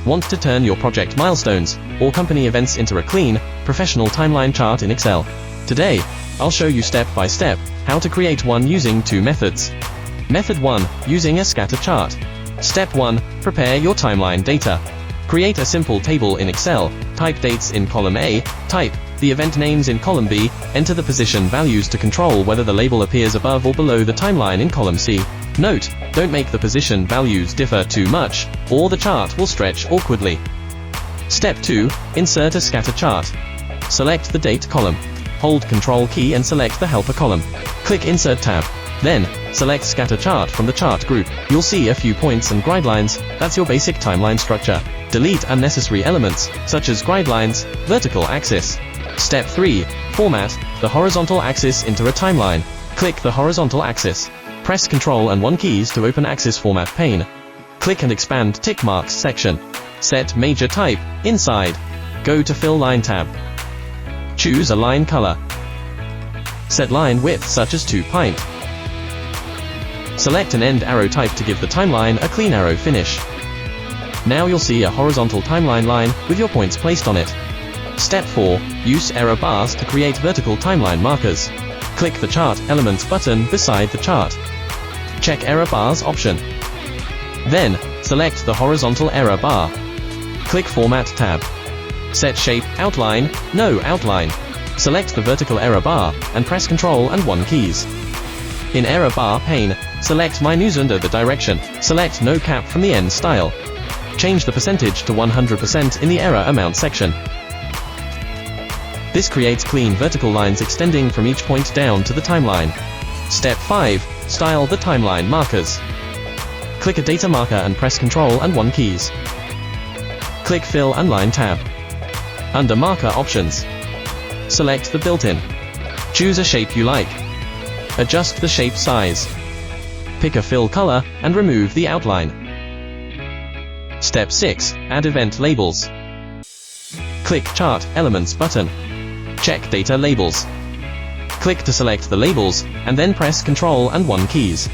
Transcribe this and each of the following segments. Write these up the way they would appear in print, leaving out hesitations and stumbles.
Want to turn your project milestones or company events into a clean, professional timeline chart in Excel? Today, I'll show you step by step how to create one using two methods. Method 1, using a scatter chart. Step 1, prepare your timeline data. Create a simple table in Excel, type dates in column A, type the event names in column B, enter the position values to control whether the label appears above or below the timeline in column C. Note, don't make the position values differ too much, or the chart will stretch awkwardly. Step 2, insert a scatter chart. Select the date column. Hold Ctrl key and select the helper column. Click Insert tab. Then, select Scatter Chart from the chart group. You'll see a few points and grid lines. That's your basic timeline structure. Delete unnecessary elements, such as grid lines, vertical axis. Step 3, format the horizontal axis into a timeline. Click the horizontal axis. Press Ctrl and 1 keys to open Axis Format pane. Click and expand Tick Marks section. Set Major Type, Inside. Go to Fill Line tab. Choose a line color. Set line width such as 2 pint. Select an end arrow type to give the timeline a clean arrow finish. Now you'll see a horizontal timeline line with your points placed on it. Step 4, use error bars to create vertical timeline markers. Click the Chart Elements button beside the chart. Check Error Bars option. Then, select the horizontal error bar. Click Format tab. Set Shape, Outline, No Outline. Select the vertical error bar, and press Ctrl and 1 keys. In Error Bar pane, select Minus under the direction. Select No Cap from the end style. Change the percentage to 100% in the Error Amount section. This creates clean vertical lines extending from each point down to the timeline. Step 5, style the timeline markers. Click a data marker and press Ctrl and 1 keys. Click Fill and Line tab. Under Marker Options, select the built-in. Choose a shape you like. Adjust the shape size. Pick a fill color and remove the outline. Step 6, add event labels. Click Chart Elements button. Check Data Labels. Click to select the labels, and then press Ctrl and 1 keys.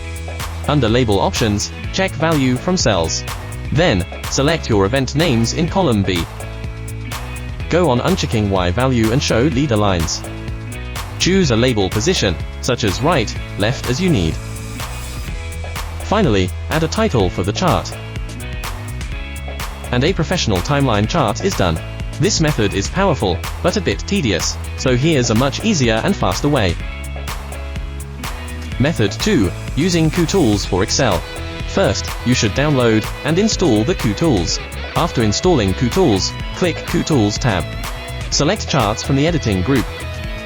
Under Label Options, check Value from cells. Then, select your event names in column B. Go on unchecking Y value and show leader lines. Choose a label position, such as right, left as you need. Finally, add a title for the chart. And a professional timeline chart is done. This method is powerful, but a bit tedious, so here's a much easier and faster way. Method 2, using QTools for Excel. First, you should download and install the QTools. After installing QTools, click QTools tab. Select Charts from the editing group.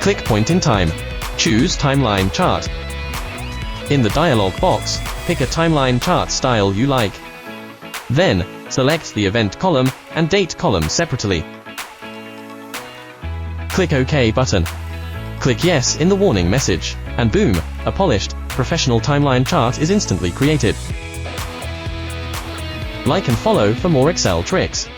Click Point in Time. Choose Timeline Chart. In the dialog box, pick a timeline chart style you like. Then, select the event column and date column separately. Click OK button. Click Yes in the warning message, and boom, a polished, professional timeline chart is instantly created. Like and follow for more Excel tricks.